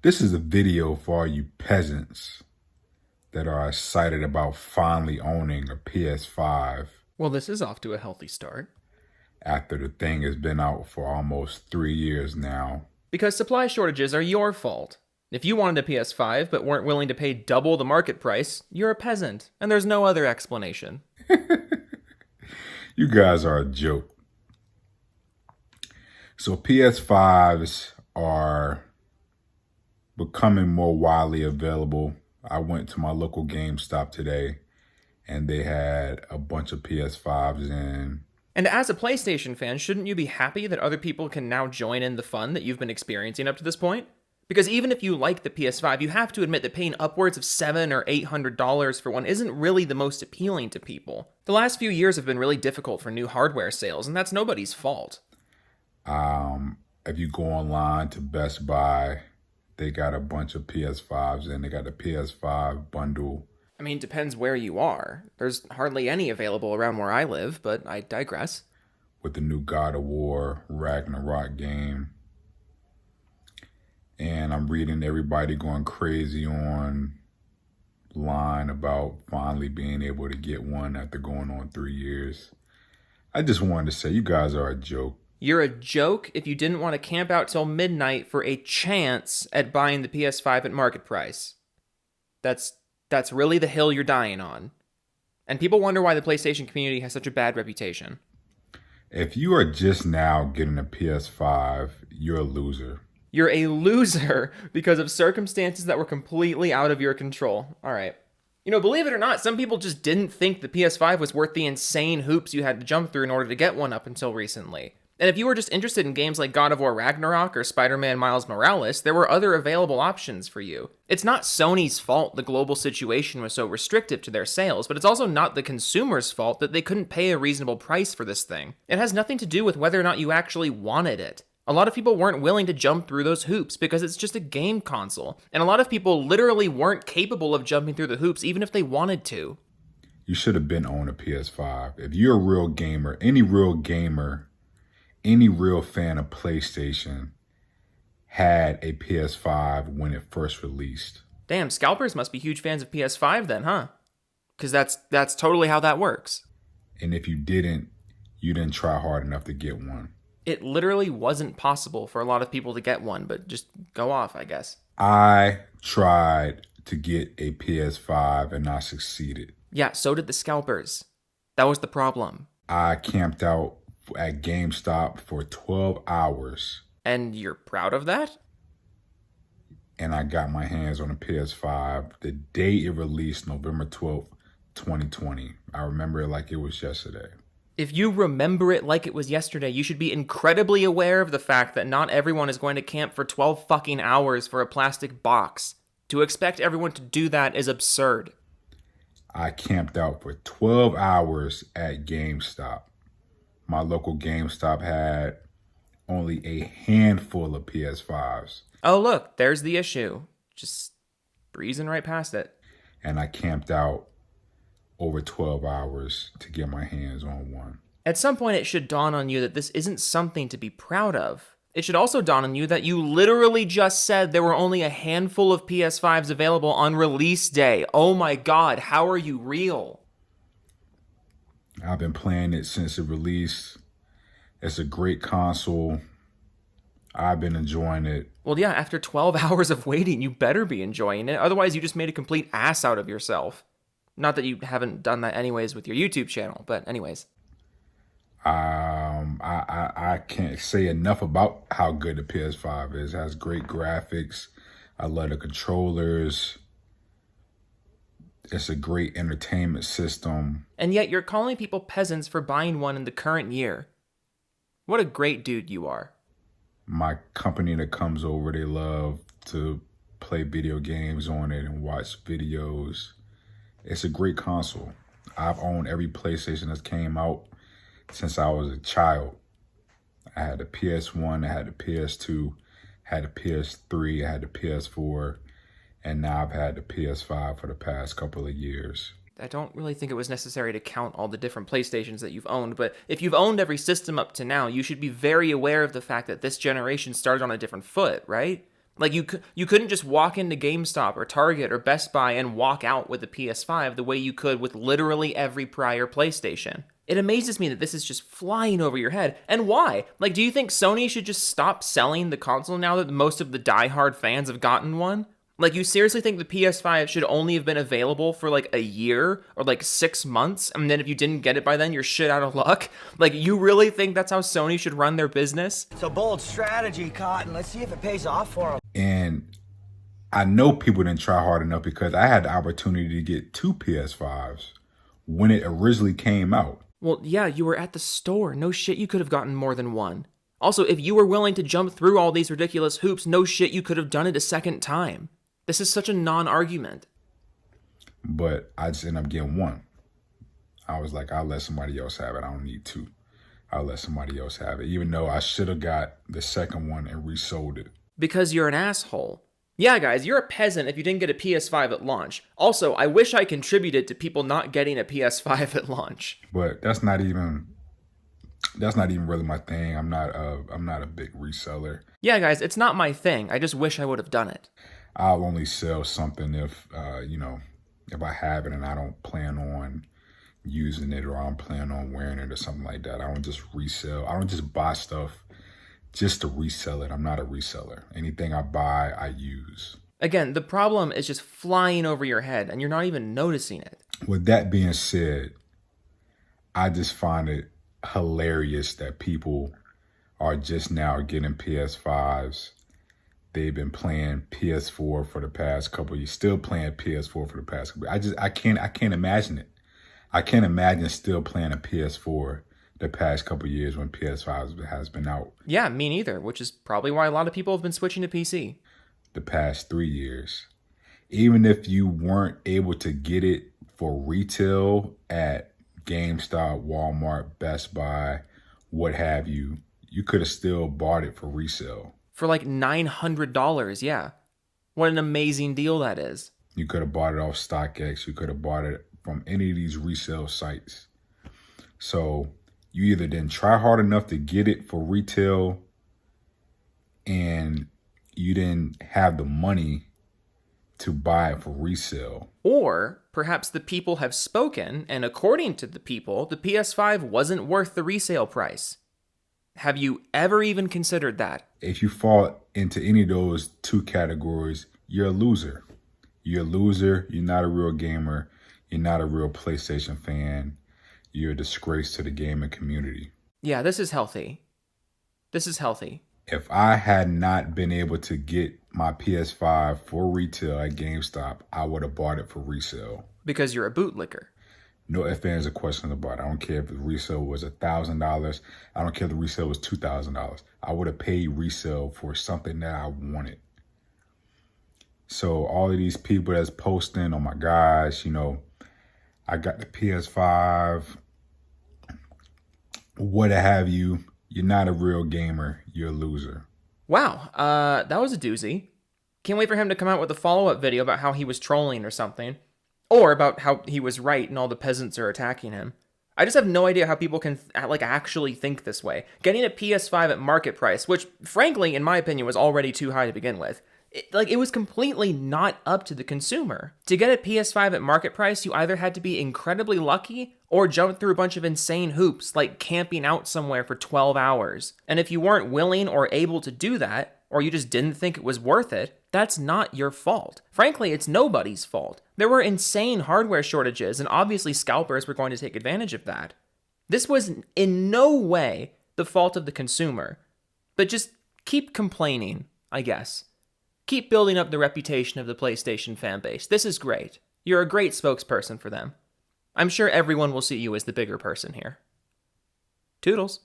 This is a video for all you peasants that are excited about finally owning a PS5 Well, this is off to a healthy start. after the thing has been out for almost 3 years now. Because supply shortages are your fault. If you wanted a PS5 but weren't willing to pay double the market price, you're a peasant, and there's no other explanation. You guys are a joke. So PS5s are becoming more widely available. I went to my local GameStop today and they had a bunch of PS5s in. And as a PlayStation fan, shouldn't you be happy that other people can now join in the fun that you've been experiencing up to this point? Because even if you like the PS5, you have to admit that paying upwards of $700 or $800 for one isn't really the most appealing to people. The last few years have been really difficult for new hardware sales, and that's nobody's fault. If you go online to Best Buy, they got a bunch of PS5s and they got the PS5 bundle. I mean, depends where you are. There's hardly any available around where I live, but I digress. With the new God of War Ragnarok game. And I'm reading everybody going crazy online about finally being able to get one after going on 3 years. I just wanted to say, you guys are a joke. You're a joke if you didn't want to camp out till midnight for a chance at buying the PS5 at market price. That's really the hill you're dying on. And people wonder why the PlayStation community has such a bad reputation. If you are just now getting a PS5, you're a loser. You're a loser because of circumstances that were completely out of your control. All right. You know, believe it or not, some people just didn't think the PS5 was worth the insane hoops you had to jump through in order to get one up until recently. And if you were just interested in games like God of War Ragnarok or Spider-Man Miles Morales, there were other available options for you. It's not Sony's fault the global situation was so restrictive to their sales, but it's also not the consumer's fault that they couldn't pay a reasonable price for this thing. It has nothing to do with whether or not you actually wanted it. A lot of people weren't willing to jump through those hoops because it's just a game console. And a lot of people literally weren't capable of jumping through the hoops even if they wanted to. You should have been on a PS5. If you're a real gamer, any real fan of PlayStation had a PS5 when it first released. Damn, scalpers must be huge fans of PS5 then, huh? Because that's totally how that works. And if you didn't try hard enough to get one. It literally wasn't possible for a lot of people to get one, but just go off, I guess. I tried to get a PS5 and I succeeded. Yeah, so did the scalpers. That was the problem. I camped out at GameStop for 12 hours. And you're proud of that? And I got my hands on a PS5 the day it released, November 12th, 2020. I remember it like it was yesterday. If you remember it like it was yesterday, you should be incredibly aware of the fact that not everyone is going to camp for 12 fucking hours for a plastic box. To expect everyone to do that is absurd. I camped out for 12 hours at GameStop. My local GameStop had only a handful of PS5s. Oh, look, there's the issue. Just breezing right past it. And I camped out over 12 hours to get my hands on one. At some point, it should dawn on you that this isn't something to be proud of. It should also dawn on you that you literally just said there were only a handful of PS5s available on release day. Oh my god, how are you real? I've been playing it since it released. It's a great console. I've been enjoying it. Well, yeah, after 12 hours of waiting, you better be enjoying it. Otherwise, you just made a complete ass out of yourself. Not that you haven't done that anyways with your YouTube channel, but anyways. I can't say enough about how good the PS5 is. It has great graphics. I love the controllers. It's a great entertainment system. And yet you're calling people peasants for buying one in the current year. What a great dude you are. My company that comes over, they love to play video games on it and watch videos. It's a great console. I've owned every PlayStation that's came out since I was a child. I had the PS1, I had the PS2, had the PS3, I had the PS4, and now I've had the PS5 for the past couple of years. I don't really think it was necessary to count all the different PlayStations that you've owned, but if you've owned every system up to now, you should be very aware of the fact that this generation started on a different foot, right? Like, you couldn't just walk into GameStop or Target or Best Buy and walk out with a PS5 the way you could with literally every prior PlayStation. It amazes me that this is just flying over your head. And why? Like, do you think Sony should just stop selling the console now that most of the diehard fans have gotten one? Like, you seriously think the PS5 should only have been available for like a year or like 6 months? And then if you didn't get it by then, you're shit out of luck? Like, you really think that's how Sony should run their business? It's a bold strategy, Cotton. Let's see if it pays off for them. And I know people didn't try hard enough because I had the opportunity to get 2 PS5s when it originally came out. Well, yeah, you were at the store. No shit, you could have gotten more than one. Also, if you were willing to jump through all these ridiculous hoops, no shit, you could have done it a second time. This is such a non-argument. But I just ended up getting one. I was like, I'll let somebody else have it. I don't need 2. I'll let somebody else have it, even though I should have got the second one and resold it. Because you're an asshole. Yeah, guys, you're a peasant if you didn't get a PS5 at launch. Also, I wish I contributed to people not getting a PS5 at launch. But that's not even really my thing. I'm not a big reseller. Yeah, guys, it's not my thing. I just wish I would have done it. I'll only sell something if if I have it and I don't plan on using it or I don't plan on wearing it or something like that. I don't just resell. I don't just buy stuff just to resell it. I'm not a reseller. Anything I buy, I use. Again, the problem is just flying over your head and you're not even noticing it. With that being said, I just find it hilarious that people are just now getting PS5s. They've been playing PS4 for the past couple of years, still playing PS4 for the past couple of years. I can't imagine it. I can't imagine still playing a PS4 the past couple of years when PS5 has been out. Yeah, me neither, which is probably why a lot of people have been switching to PC. The past 3 years. Even if you weren't able to get it for retail at GameStop, Walmart, Best Buy, what have you, you could have still bought it for resale. For like $900, yeah. What an amazing deal that is. You could have bought it off StockX. You could have bought it from any of these resale sites. So you either didn't try hard enough to get it for retail and you didn't have the money to buy it for resale. Or perhaps the people have spoken, and according to the people, the PS5 wasn't worth the resale price. Have you ever even considered that? If you fall into any of those 2 categories, you're a loser. You're a loser. You're not a real gamer. You're not a real PlayStation fan. You're a disgrace to the gaming community. Yeah, this is healthy. This is healthy. If I had not been able to get my PS5 for retail at GameStop, I would have bought it for resale. Because you're a bootlicker. No ifs, ands, or questions about it. I don't care if the resale was $1,000. I don't care if the resale was $2,000. I would have paid resale for something that I wanted. So all of these people that's posting, oh my gosh, I got the PS5, what have you. You're not a real gamer. You're a loser. Wow, that was a doozy. Can't wait for him to come out with a follow-up video about how he was trolling or something. Or about how he was right and all the peasants are attacking him. I just have no idea how people can actually think this way. Getting a PS5 at market price, which frankly, in my opinion, was already too high to begin with. It was completely not up to the consumer. To get a PS5 at market price, you either had to be incredibly lucky or jump through a bunch of insane hoops, like camping out somewhere for 12 hours. And if you weren't willing or able to do that, or you just didn't think it was worth it, that's not your fault. Frankly, it's nobody's fault. There were insane hardware shortages, and obviously scalpers were going to take advantage of that. This was in no way the fault of the consumer. But just keep complaining, I guess. Keep building up the reputation of the PlayStation fan base. This is great. You're a great spokesperson for them. I'm sure everyone will see you as the bigger person here. Toodles.